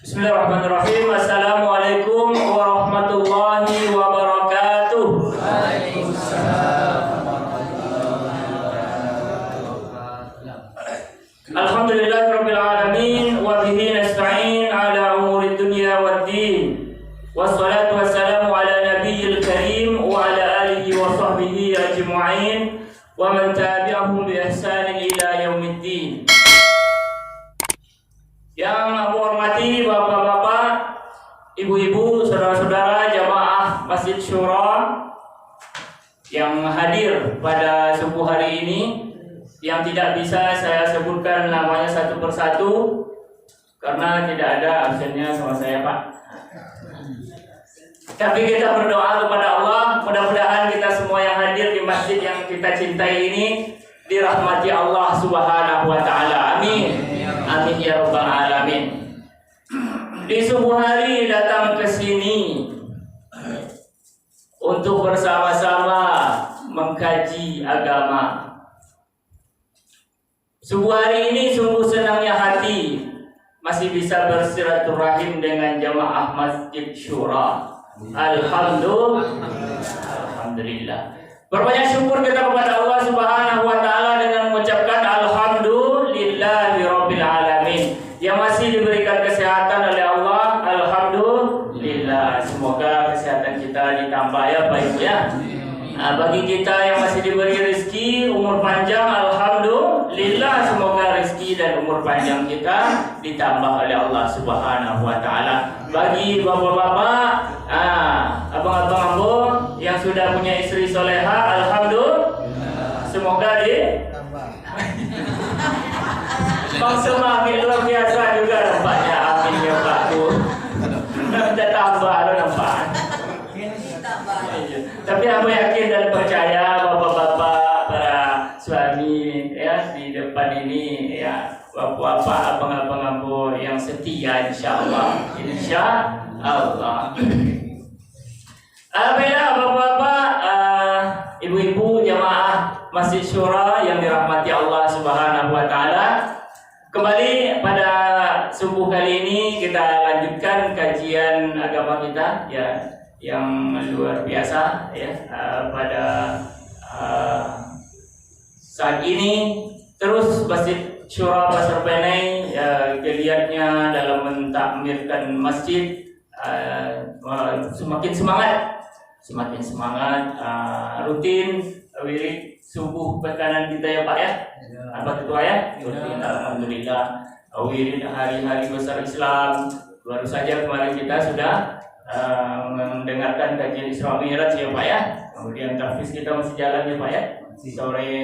Bismillahirrahmanirrahim. Assalamualaikum warahmatullahi wabarakatuh. Alhamdulillahirabbil alamin wa bihi nasta'in ala umuri dunya waddin. Wassalatu wassalamu ala nabiyil karim wa ala alihi wa sahbihi ajma'in wa man tabi'ahum bi ihsanin ila yaumiddin. Yang aku hormati bapak-bapak, ibu-ibu, saudara-saudara jamaah Masjid Syura yang hadir pada subuh hari ini, yang tidak bisa saya sebutkan namanya satu persatu karena tidak ada absennya sama saya, Pak. Tapi kita berdoa kepada Allah, mudah-mudahan kita semua yang hadir di masjid yang kita cintai ini dirahmati Allah Subhanahu wa taala. Amin. Amin ya rabbal alamin. Di subuh hari datang ke sini untuk bersama-sama mengkaji agama. Subuh hari ini sungguh senangnya hati masih bisa bersilaturahim dengan jamaah Masjid Syura. Alhamdulillah. Berbanyak syukur kita kepada Allah Subhanahu wa taala dengan mengucapkan alhamdulillahirabbil alamin. Yang masih diberikan kesehatan oleh Allah, alhamdulillah. Semoga kesehatan kita ditambah ya Pak Ibu ya. Nah, bagi kita yang masih diberi rezeki umur panjang, alhamdulillah, semoga rezeki dan umur panjang kita ditambah oleh Allah Subhanahu wa taala. Bagi bapak-bapak, abang-abang ambo yang sudah punya istri soleha, alhamdulillah, semoga ditambah. Bang semakin luar biasa juga nampaknya, amin ya Pak Bu. Udah tambah lo nampak. Tapi aku yakin dan percaya bapak-bapak, para suami ya di depan ini ya, bapak-bapak, abang-abang ambo yang setia insyaallah. Alhamdulillah bapak-bapak, ibu-ibu jamaah Masjid Syura yang dirahmati Allah Subhanahu wa taala. Kembali pada subuh kali ini kita lanjutkan kajian agama kita ya, yang luar biasa ya. Pada saat ini terus Masjid Syura Pasar Benai geliatnya dalam mentakmirkan masjid semakin semangat, rutin wirid subuh pekanan kita ya Pak ya. Apa ketua ya? Rutin, alhamdulillah. Wirid hari-hari besar Islam. Baru saja kemarin kita sudah mendengarkan kajian Isra Mi'raj ya Pak ya. Kemudian tahfiz kita masih jalan ya Pak ya. Sore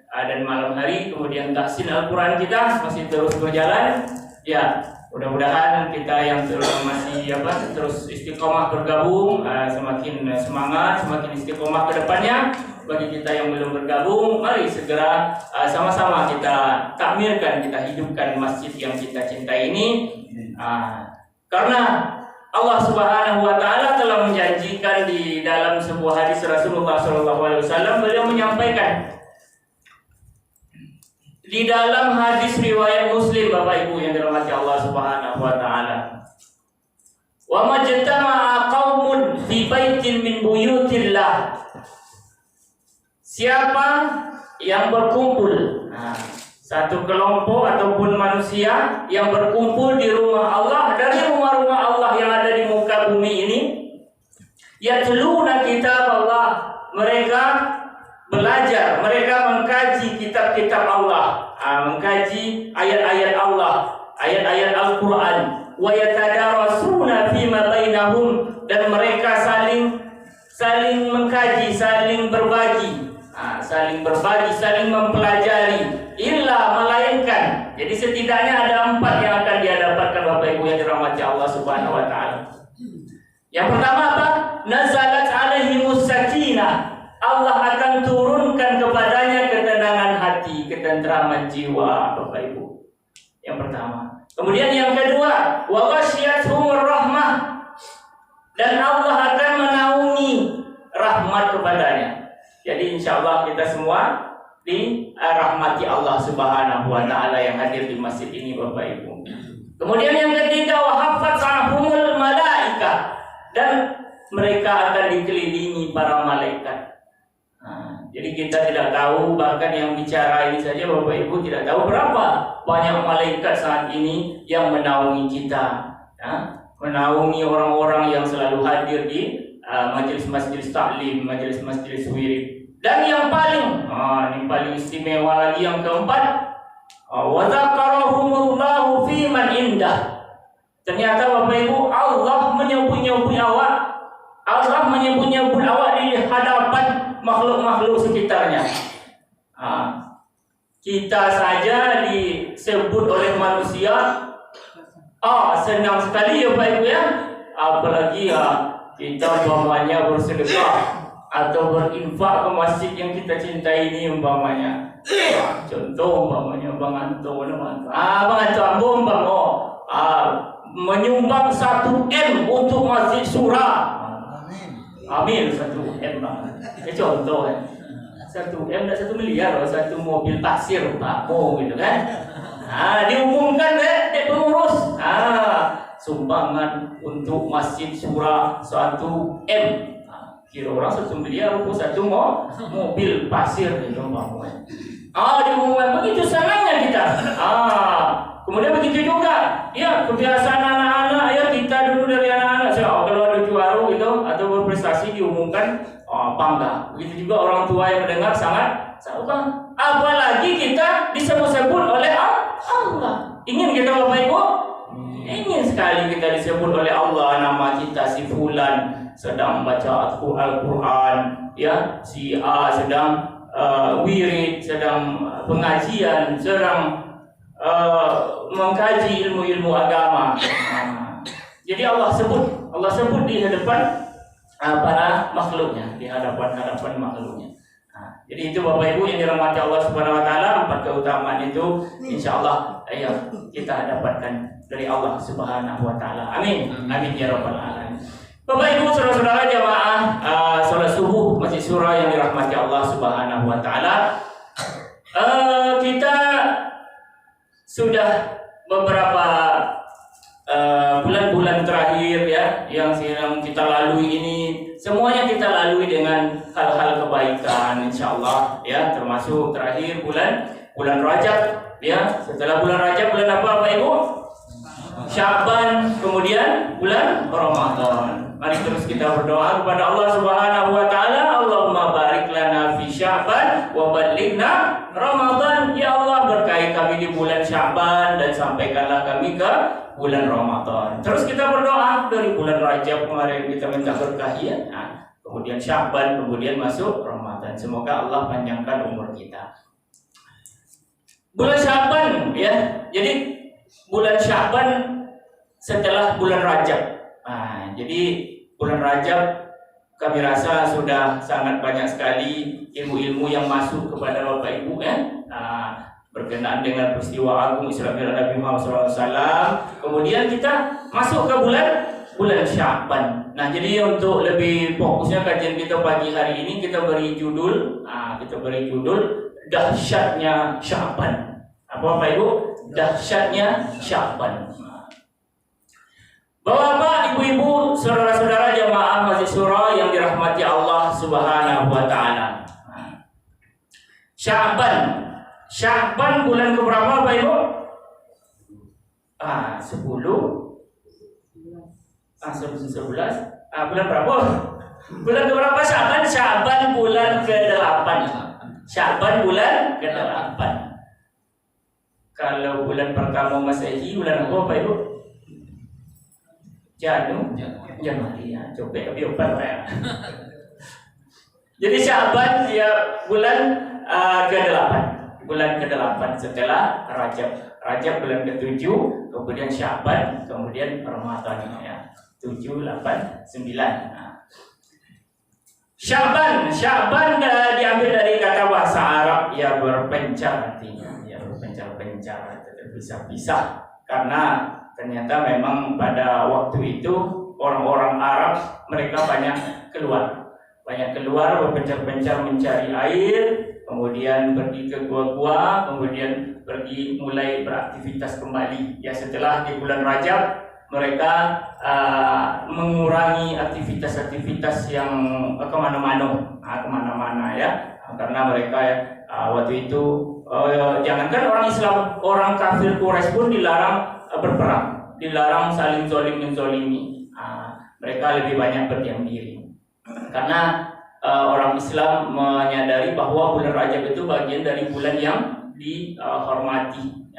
dan malam hari. Kemudian tahsin Al-Quran kita masih terus berjalan. Ya, mudah-mudahan kita yang terus istiqomah bergabung, semakin semangat, semakin istiqomah ke depannya. Bagi kita yang belum bergabung, mari segera sama-sama kita takmirkan, kita hidupkan masjid yang kita cintai ini. Karena Allah Subhanahu wa taala telah menjanjikan di dalam sebuah hadis Rasulullah SAW, beliau menyampaikan di dalam hadis riwayat Muslim, Bapak Ibu yang dirahmati Allah Subhanahu wa taala, wa majtama'a qaumun fi baitin min buyutillah. Siapa yang berkumpul, satu kelompok ataupun manusia yang berkumpul di rumah Allah, dari rumah-rumah Allah yang ada di muka bumi ini, yatluna kitab Allah, mereka belajar, mereka mengkaji kitab-kitab Allah, mengkaji ayat-ayat Allah, ayat-ayat Al-Quran, wa yatadarasuna fima bainahum, dan mereka saling mengkaji, saling berbagi, saling mempelajari, melainkan. Jadi setidaknya ada 4 yang akan dia dapatkan Bapak Ibu yang dirahmati Allah Subhanahu wa taala. Yang pertama apa? Nazalat alaihimus sakinah. Allah akan turunkan kepadanya ketenangan hati, ketentraman jiwa, Bapak Ibu. Yang pertama. Kemudian yang kedua, wa ghasyiyatuhumur rahmah, dan Allah akan menaungi rahmat kepadanya. Jadi insyaallah kita semua dirahmati Allah Subhanahu wa taala yang hadir di masjid ini Bapak Ibu. Kemudian yang ketiga, wa hafatzahumul malaika, dan mereka akan dikelilingi para malaikat. Jadi kita tidak tahu, bahkan yang bicara ini saja Bapak Ibu tidak tahu berapa banyak malaikat saat ini yang menaungi kita, menaungi orang-orang yang selalu hadir di majelis-majelis taklim, majelis-majelis wirid. Dan yang ini paling istimewa lagi, yang keempat, wa dzakarahumullahu fi man indah. Ternyata Bapak Ibu, Allah menyebut-nyebut awak di hadapan makhluk-makhluk sekitarnya. Kita saja disebut oleh manusia, senang sekali ya Pak Ibu ya. Apalagi kita umpamanya bersedekah atau berinfak ke masjid yang kita cintai ini umpamanya. Contoh umpamanya Bang Anto, Bang Anto Ambon Bang, menyumbang 1 M untuk Masjid Surah. Amin, 1 M Bang. Contoh kan, 1 M dan 1 miliar, 1 mobil pasir Pakmo gitu kan. Diumumkan deh pengurus. Sumbangan untuk Masjid Surah 1 M. Kira orang 1 miliar untuk 1 mobil pasir gitu Pakmo. Diumumkan, begitu senangnya kita. Kemudian begitu juga, ya kebiasaan anak-anak ya, kita dulu dari anak-anak kalau ada juara gitu atau berprestasi diumumkan, bangga. Begitu juga orang tua yang mendengar sangat bangga. Apalagi kita disebut-sebut oleh Allah. Ingin kita Bapak Ibu? Ingin sekali kita disebut oleh Allah, nama kita si Fulan sedang baca Al-Quran, ya, si A sedang wirid, sedang pengajian, sedang mengkaji ilmu-ilmu agama. Jadi Allah sebut di hadapan para makhluknya, di hadapan makhluknya. Jadi itu Bapak Ibu yang dirahmati Allah Subhanahu wa taala, 4 keutamaan itu insyaallah ayo kita dapatkan dari Allah Subhanahu wa taala. Amin. Amin ya rabbal alamin. Bapak Ibu, saudara-saudara jamaah salat subuh Masjid Surah yang dirahmati Allah Subhanahu wa taala. Kita sudah beberapa bulan-bulan terakhir ya yang sedang kita lalui ini, semuanya kita lalui dengan hal-hal kebaikan insyaallah ya, termasuk terakhir bulan Rajab ya. Setelah bulan Rajab, bulan apa Bapak Ibu? Sya'ban, kemudian bulan Ramadan. Mari terus kita berdoa kepada Allah Subhanahu wa taala, Allahumma barik lana fi Sya'ban wa ballighna Ramadan. Ya Allah, berkahi kami di bulan Sya'ban dan sampaikanlah kami ke bulan Ramadan. Terus kita berdoa dari bulan Rajab kemarin kita minta berkah ya. Kemudian Sya'ban, kemudian masuk Ramadan. Semoga Allah panjangkan umur kita. Bulan Sya'ban ya. Jadi bulan Sya'ban setelah bulan Rajab. Jadi bulan Rajab kami rasa sudah sangat banyak sekali ilmu-ilmu yang masuk kepada Bapak Ibu ya. Berkenaan dengan peristiwa agung Isra Mi'raj Nabi Muhammad SAW. Kemudian kita masuk ke bulan Sya'ban. Nah, jadi untuk lebih fokusnya kajian kita pagi hari ini kita beri judul dahsyatnya Sya'ban. Apa Bapak Ibu? Dahsyatnya Sya'ban. Bapak, Ibu-ibu, saudara-saudara jamaah Masjid Surah yang dirahmati Allah Subhanahu wa taala. Sya'ban bulan keberapa Bapak Ibu? 10 11 bulan berapa? Bulan keberapa Sya'ban? Sya'ban bulan ke-8. Sya'ban bulan ke-8. Kalau bulan pertama Masehi bulan apa Bapak Ibu? Januari ya, coba biopan ya. Jadi Sya'ban ya bulan ke-8. Bulan ke-8 setelah Rajab. Rajab bulan ke-7, kemudian Sya'ban, kemudian Ramadan ya. 7, 8, 9. Sya'ban diambil dari kata bahasa Arab ya berpencar artinya. Ya berpencar-pencar, terpisah-pisah. Karena ternyata memang pada waktu itu orang-orang Arab mereka banyak keluar berpencar-pencar mencari air kemudian pergi ke gua-gua, kemudian pergi mulai beraktivitas kembali. Ya, setelah di bulan Rajab mereka mengurangi aktivitas-aktivitas yang kemana-mana ya, karena mereka waktu itu jangankan orang Islam, orang kafir Quraisy pun dilarang berperang, dilarang saling zalim menzalimi. Mereka lebih banyak berdiam diri karena orang Islam menyadari bahwa bulan Rajab itu bagian dari bulan yang dihormati,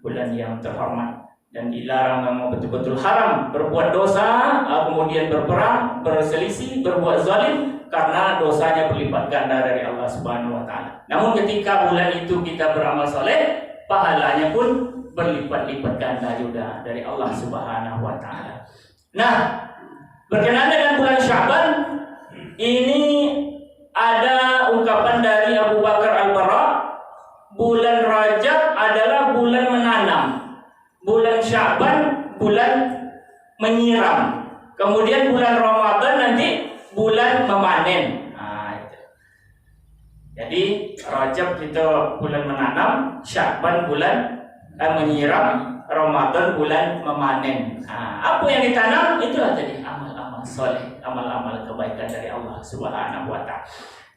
bulan yang terhormat, dan dilarang memang betul-betul haram berbuat dosa, kemudian berperang, berselisih, berbuat zalim, karena dosanya berlipat ganda dari Allah Subhanahu wa taala. Namun ketika bulan itu kita beramal soleh, pahalanya pun berlipat-lipat ganda juga dari Allah Subhanahu wa taala. Nah, berkenaan dengan bulan Sya'ban ini ada ungkapan dari Abu Bakar Al-Bara, bulan Rajab adalah bulan menanam, bulan Sya'ban bulan menyiram, kemudian bulan Ramadan nanti bulan memanen. Jadi Rajab itu bulan menanam, Sya'ban bulan menyiram, Ramadan bulan memanen. Apa yang ditanam itulah tadi amal-amal soleh, amal-amal kebaikan dari Allah Subhanahu wa taala.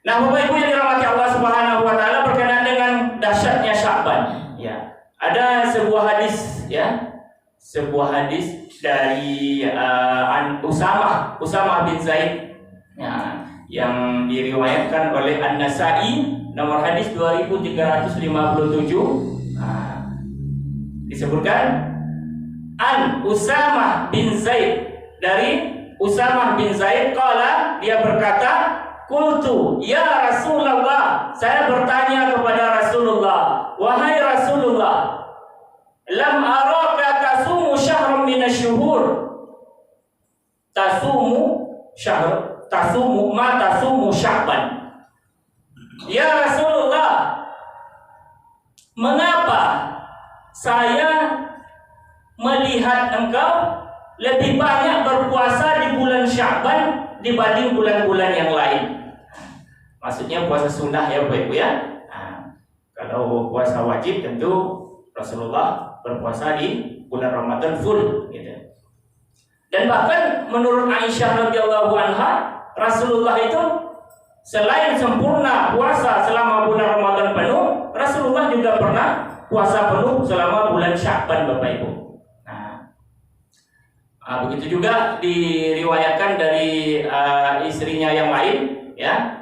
Nah, Bapak Ibu yang dirahmati Allah Subhanahu wa taala, berkenaan dengan dahsyatnya Sya'ban, ya. Ada sebuah hadis, ya. Sebuah hadis dari Usamah bin Zaid, ya, yang diriwayatkan oleh An-Nasa'i, nomor hadis 2357. Disebutkan An Usamah bin Zaid, dari Usamah bin Zaid qala, dia berkata, qultu ya Rasulullah, saya bertanya kepada Rasulullah, wahai Rasulullah, lam araka tasumu syahran minasyuhur, tasumu Sya'ban. Ya Rasulullah, mengapa saya melihat engkau lebih banyak berpuasa di bulan Sya'ban dibanding bulan-bulan yang lain? Maksudnya puasa sunnah ya Bapak Ibu ya. Kalau puasa wajib tentu Rasulullah berpuasa di bulan Ramadan full gitu. Dan bahkan menurut Aisyah radhiyallahu anha, Rasulullah itu selain sempurna puasa selama bulan Ramadan penuh, Rasulullah juga pernah puasa penuh selama bulan Sya'ban Bapak Ibu. Begitu juga diriwayatkan dari istrinya yang lain, ya.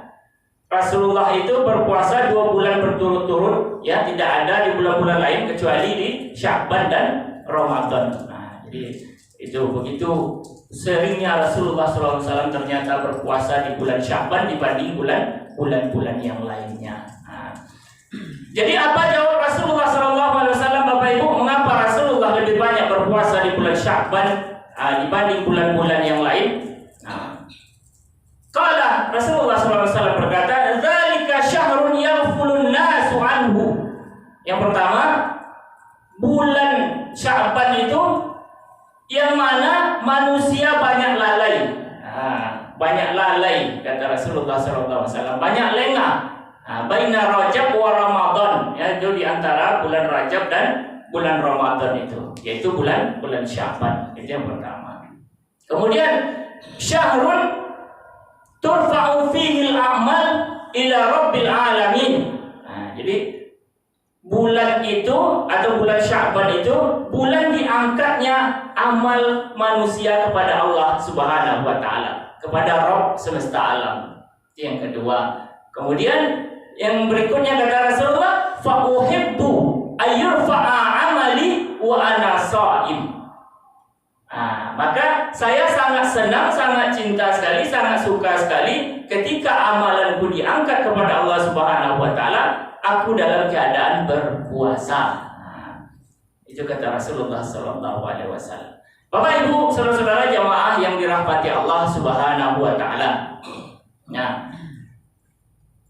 Rasulullah itu berpuasa 2 bulan berturut-turut, ya, tidak ada di bulan-bulan lain kecuali di Sya'ban dan Ramadan. Jadi itu begitu seringnya Rasulullah SAW ternyata berpuasa di bulan Sya'ban dibanding bulan-bulan yang lainnya. Jadi apa jawab Rasulullah SAW, Bapak Ibu? Mengapa Rasulullah lebih banyak berpuasa di bulan Sya'ban dibanding bulan-bulan yang lain? Qala, Rasulullah SAW berkata, dzalika syahrun yaghfulun nasu anhu. Yang pertama, bulan Sya'ban itu yang mana manusia banyak lalai. Banyak lalai, kata Rasulullah SAW, banyak lengah. Baina Rajab wa Ramadan, ya, itu di antara bulan Rajab dan bulan Ramadan itu, yaitu bulan Sya'ban. Itu yang pertama. Kemudian syahrun turfa'u fihi al-a'mal ila rabbil alamin. Jadi bulan itu atau bulan Sya'ban itu bulan diangkatnya amal manusia kepada Allah Subhanahu wa taala, kepada Rabb semesta alam. Itu yang kedua. Kemudian yang berikutnya kata Rasulullah, fa uhibbu ayyurfa'a amali wa ana sha'im. Maka saya sangat senang, sangat cinta sekali, sangat suka sekali ketika amalanku diangkat kepada Allah Subhanahu wa taala, aku dalam keadaan berpuasa. Itu kata Rasulullah sallallahu alaihi wasallam. Bapak Ibu, saudara-saudara jamaah yang dirahmati Allah Subhanahu wa taala. Nah,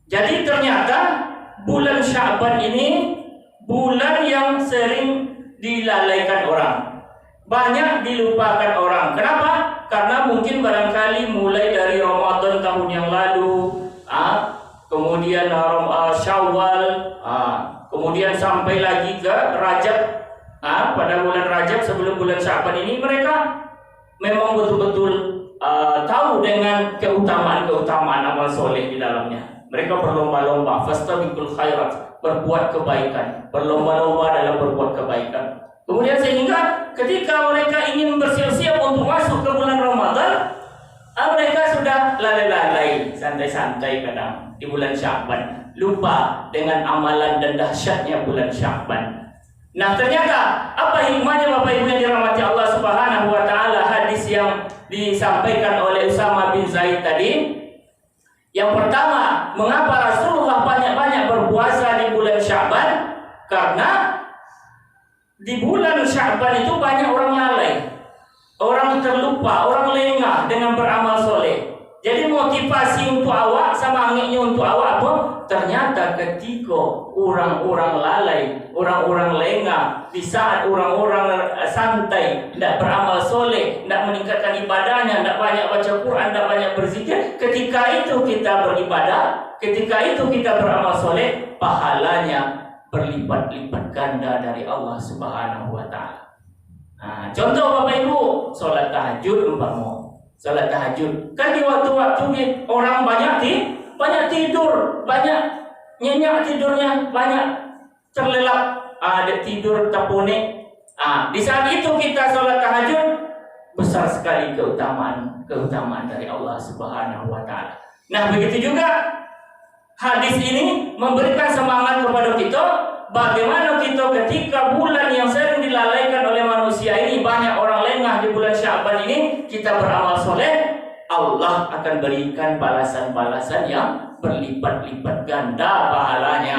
jadi ternyata bulan Sya'ban ini bulan yang sering dilalaikan orang, banyak dilupakan orang. Kenapa? Karena mungkin barangkali mulai dari Ramadan tahun yang lalu, kemudian Syawal, kemudian sampai lagi ke Rajab. Pada bulan Rajab sebelum bulan Sya'ban ini mereka memang betul-betul tahu dengan keutamaan amal soleh di dalamnya. Mereka berlomba-lomba, fastabiqul khairat, berbuat kebaikan, berlomba-lomba dalam berbuat kebaikan. Kemudian sehingga ketika mereka ingin bersiap-siap untuk masuk ke bulan Ramadan, mereka sudah lalai-lalai, santai-santai kadang di bulan Sya'ban, lupa dengan amalan dan dahsyatnya bulan Sya'ban. Nah, ternyata apa hikmahnya Bapak Ibu yang dirahmati Allah Subhanahu wa taala, hadis yang disampaikan oleh Usama bin Zaid tadi. Yang pertama, mengapa Rasulullah banyak-banyak berpuasa di bulan Sya'ban? Karena di bulan Sya'ban itu banyak orang lalai, orang terlupa, orang lengah dengan beramal soleh. Jadi motivasi untuk awak sama anginnya untuk awak apa? Ternyata ketika orang-orang lalai, orang-orang lengah, di saat orang-orang santai, tidak beramal soleh, tidak meningkatkan ibadahnya, tidak banyak baca Quran, tidak banyak berzikir, ketika itu kita beribadah, ketika itu kita beramal soleh, pahalanya berlipat-lipat ganda dari Allah Subhanahu wa taala. Contoh Bapak Ibu, sholat tahajud umpama. Salat tahajud kan di waktu-waktu orang banyak tidur, banyak nyenyak tidurnya, banyak terlelap, ada tidur terpone. Di saat itu kita salat tahajud, besar sekali keutamaan dari Allah Subhanahu wa taala. Nah, begitu juga hadis ini memberikan semangat kepada kita bagaimana kita ketika bulan yang sering dilalaikan oleh manusia ini, banyak orang lengah di bulan Sya'ban ini, kita beramal soleh, Allah akan berikan balasan-balasan yang berlipat-lipat ganda pahalanya.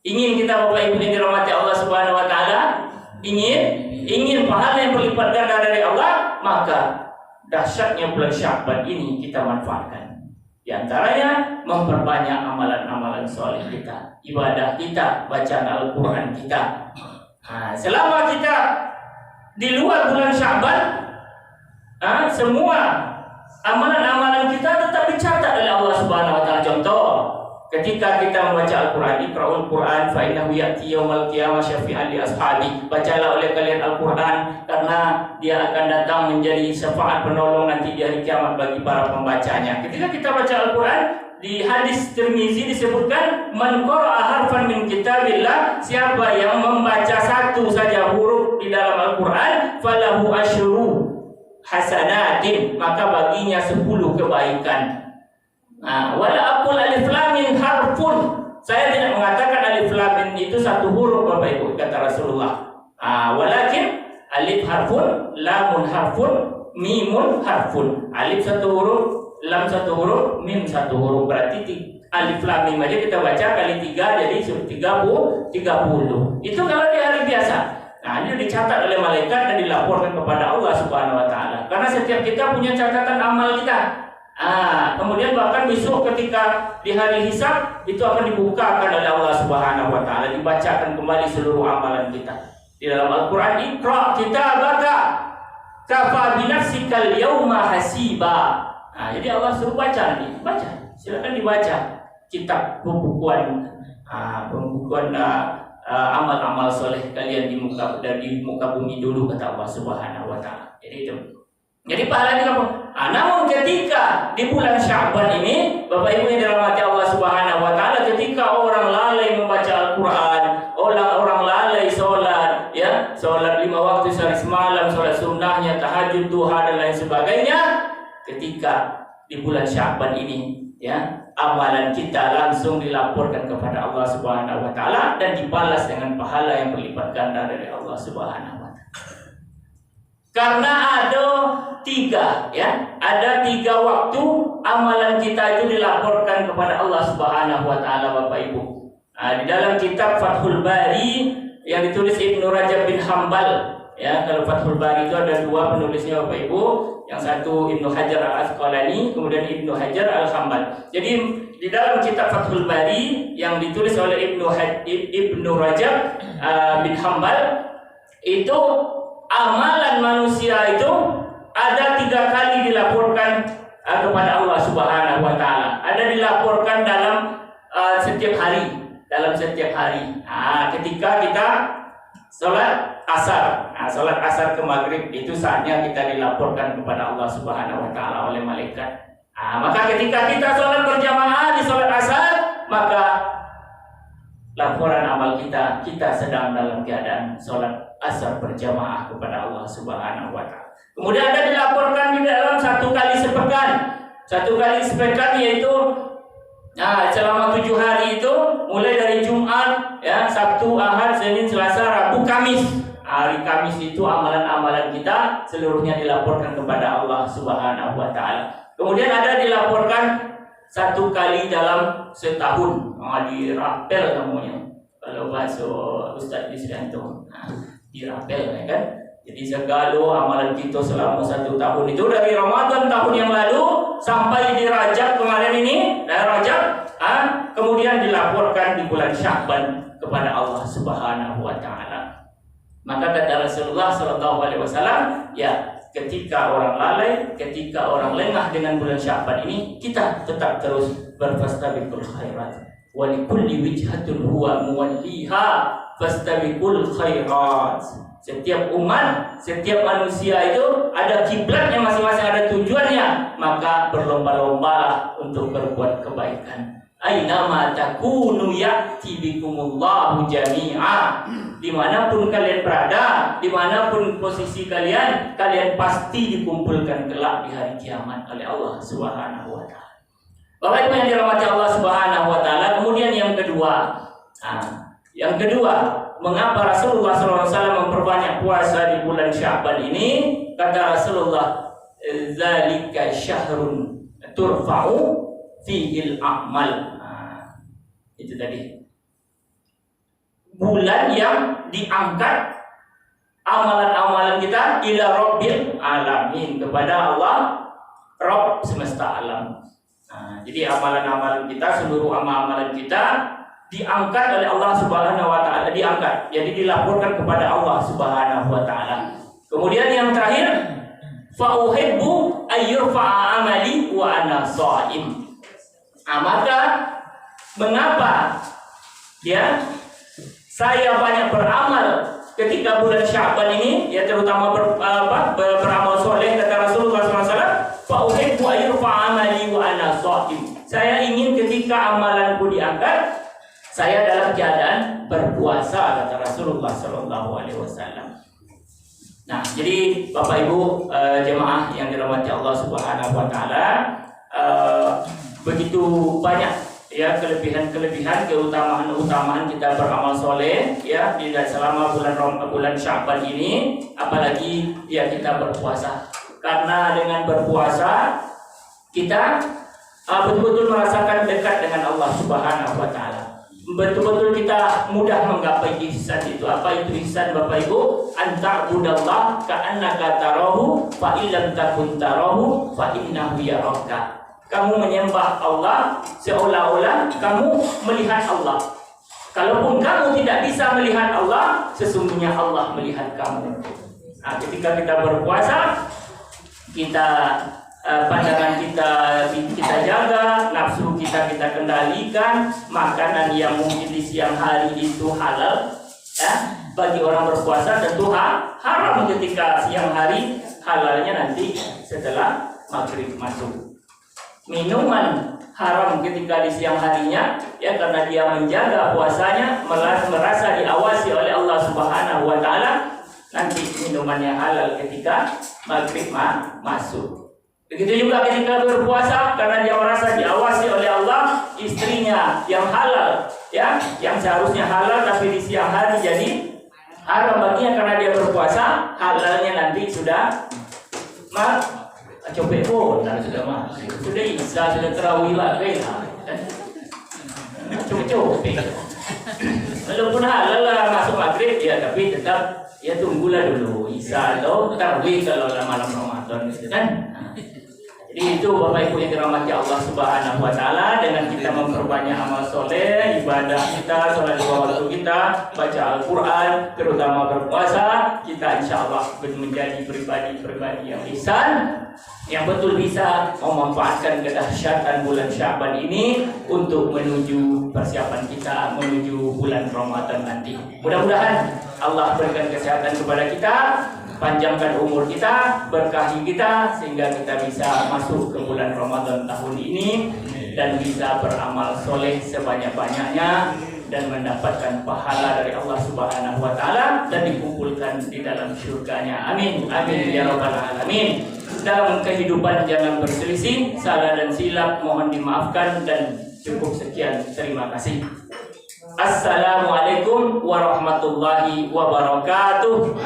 Ingin kita Bapak Ibu yang dirahmati Allah Subhanahu wa taala, ingin pahala yang berlipat ganda dari Allah, maka dahsyatnya bulan Sya'ban ini kita manfaatkan. Di antaranya memperbanyak amalan-amalan soleh kita, ibadah kita, bacaan Al-Quran kita. Selama kita di luar bulan Sya'ban, semua amalan-amalan kita tetap dicatat oleh Allah Subhanahu wa taala. Contoh, ketika kita membaca Al-Quran, Iqra'ul Quran fa innahu ya'ti yaumal qiyamah syafi'an li ashabi. Bacalah oleh kalian Al-Quran karena dia akan datang menjadi syafaat penolong nanti di hari kiamat bagi para pembacanya. Ketika kita baca Al-Quran, di hadis Tirmizi disebutkan, man qara'a harfan min kitabillah, siapa yang membaca satu saja huruf di dalam Al-Quran, falahu asyru hasanatin, maka baginya 10 kebaikan. Wala aqul alif lam mim harfun, saya tidak mengatakan alif lam mim itu satu huruf Bapak Ibu, kata Rasulullah. Walakin alif harfun, lamun harfun, mimun harfun. Alif satu huruf, lam satu huruf, mim satu huruf. Berarti alif lam mim aja kita baca kali 3 jadi 30. Itu kalau di hari biasa. Ini dicatat oleh malaikat dan dilaporkan kepada Allah Subhanahu wa taala. Karena setiap kita punya catatan amal kita. Kemudian bahkan besok ketika di hari hisab itu akan dibukakan oleh Allah Subhanahu wa taala, dibacakan kembali seluruh amalan kita. Di dalam Al-Qur'an, Iqra kitabaka kafa bi nafsikal yauma hasiba. Jadi Allah suruh baca nih, baca. Silakan dibaca kitab pembukuan amal-amal soleh kalian di muka bumi dulu, kata Allah Subhanahu wa taala. Jadi pahalanya apa? Namun ketika di bulan Sya'ban ini, Bapak Ibu yang dirahmati Allah Subhanahu wa taala, ketika orang lalai membaca Al-Qur'an, orang lalai sholat, sholat 5 waktu sehari semalam, sholat sunnahnya, tahajud, duha dan lain sebagainya, ketika di bulan Sya'ban ini, amalan kita langsung dilaporkan kepada Allah Subhanahu wa taala dan dibalas dengan pahala yang berlipat ganda dari Allah Subhanahu wa taala. Karena ada 3 waktu amalan kita itu dilaporkan kepada Allah Subhanahu wa taala Bapak Ibu. Di dalam kitab Fathul Bari yang ditulis Ibnu Rajab bin Hambal, kalau Fathul Bari itu ada 2 penulisnya Bapak Ibu, yang satu Ibnu Hajar Al-Asqalani, kemudian Ibnu Hajar Al-Hambal. Jadi di dalam kitab Fathul Bari yang ditulis oleh Ibnu Rajab bin Hambal, itu amalan manusia itu ada 3 kali dilaporkan kepada Allah Subhanahu wa taala. ada dilaporkan dalam setiap hari. Ketika kita sholat asar, sholat asar ke maghrib itu saatnya kita dilaporkan kepada Allah Subhanahu Wa Taala oleh malaikat. Maka ketika kita sholat berjamaah di sholat asar, maka laporan amal kita sedang dalam keadaan sholat asar berjamaah kepada Allah Subhanahu Wa Taala. Kemudian ada dilaporkan di dalam satu kali sepekan yaitu selama 7 hari itu mulai dari Jumat, Sabtu, Ahad, Senin, Selasa, Rabu, Kamis. Hari Kamis itu amalan-amalan kita seluruhnya dilaporkan kepada Allah Subhanahu Wa Taala. Kemudian ada dilaporkan 1 kali dalam setahun, dirapel namanya. Kalau bahasa Ustaz Disrianto, dirapel, kan? Jadi segala amalan kita selama 1 tahun itu dari Ramadan tahun yang lalu sampai di Rajab kemarin ini, kemudian dilaporkan di bulan Sya'ban kepada Allah Subhanahu Wa Taala. Maka kata Rasulullah Sallallahu Alaihi Wasallam, ketika orang lalai, ketika orang lengah dengan bulan Sya'ban ini, kita tetap terus berfastabiqul khairat. Wa likulli wijhatun huwa muwalliha fastabiqul khairat. Setiap umat, setiap manusia itu ada kiblatnya masing-masing, ada tujuannya, maka berlomba-lombalah untuk berbuat kebaikan. Aina ma takunu ya'ti bikumullahu jami'a. Dimanapun kalian berada, dimanapun posisi kalian pasti dikumpulkan kelak di hari kiamat oleh Allah Subhanahu Wa Taala. Bapak Ibu yang dirahmati Allah Subhanahu Wa Taala. Kemudian yang kedua, mengapa Rasulullah SAW memperbanyak puasa di bulan Sya'ban ini? Kata Rasulullah, zalika syahrun turfa'u fihil a'mal. Itu tadi, bulan yang diangkat amalan-amalan kita ila rabbil alamin, kepada Allah Rabb semesta alam. Jadi amalan-amalan kita, seluruh amalan kita diangkat oleh Allah Subhanahu Wa Taala, diangkat, jadi dilaporkan kepada Allah Subhanahu Wa Taala. Kemudian yang terakhir, fa uhibbu ayyurfa'a amali wa ana shaim. Maka mengapa saya banyak beramal ketika bulan Sya'ban ini, terutama beramal soleh, kata Rasulullah SAW, fa uhibbu ayyurfa'a amali wa ana shaim. Saya ingin ketika amalanku diangkat, saya dalam keadaan berpuasa, kata Rasulullah SAW. Nah, jadi Bapak Ibu jemaah yang dirahmati Allah Subhanahu Wa Taala, begitu banyak kelebihan-kelebihan, keutamaan kita beramal soleh di selama bulan Sya'ban ini, apalagi kita berpuasa. Karena dengan berpuasa kita betul-betul merasakan dekat dengan Allah Subhanahu Wa Taala. Betul-betul kita mudah menggapai ihsan itu. Apa itu ihsan, Bapak Ibu? Anta'budallah ka'annaka tarahu fa illam takun tarahu fa innahu yaraka. Kamu menyembah Allah seolah-olah kamu melihat Allah. Kalaupun kamu tidak bisa melihat Allah, sesungguhnya Allah melihat kamu. Ketika kita berpuasa, pandangan kita jaga, nafsu kita kendalikan, makanan yang mungkin di siang hari itu halal, bagi orang berpuasa tentu haram ketika siang hari, halalnya nanti setelah maghrib masuk. Minuman haram ketika di siang harinya, karena dia menjaga puasanya, merasa diawasi oleh Allah Subhanahu Wa Taala, nanti minumannya halal ketika maghrib masuk. Begitu juga ketika berpuasa, karena dia merasa diawasi oleh Allah, istrinya yang halal, yang seharusnya halal tapi di siang hari jadi haram baginya karena dia berpuasa, halalnya nanti sudah copek pun, sudah isya, sudah terawih lagi, copek. Walaupun halal lah masuk maghrib, tapi tetap tunggulah dulu isya atau terawih kalau malam Ramadan, gitu kan. Jadi itu Bapak Ibu yang dirahmati Allah Subhanahu wa taala, dengan kita memperbanyak amal soleh, ibadah kita, sholat lima waktu kita, baca Al-Qur'an, terutama berpuasa, kita insya Allah menjadi pribadi-pribadi yang ihsan, yang betul bisa memanfaatkan kedahsyatan bulan Sya'ban ini untuk menuju persiapan kita menuju bulan Ramadan nanti. Mudah-mudahan Allah berikan kesehatan kepada kita, panjangkan umur kita, berkahi kita, sehingga kita bisa masuk ke bulan Ramadan tahun ini dan bisa beramal soleh sebanyak-banyaknya dan mendapatkan pahala dari Allah Subhanahu wa taala dan dikumpulkan di dalam surganya. Amin. Amin ya rabbal alamin. Dalam kehidupan jangan berselisih, salah dan silap mohon dimaafkan, dan cukup sekian. Terima kasih. Assalamualaikum warahmatullahi wabarakatuh.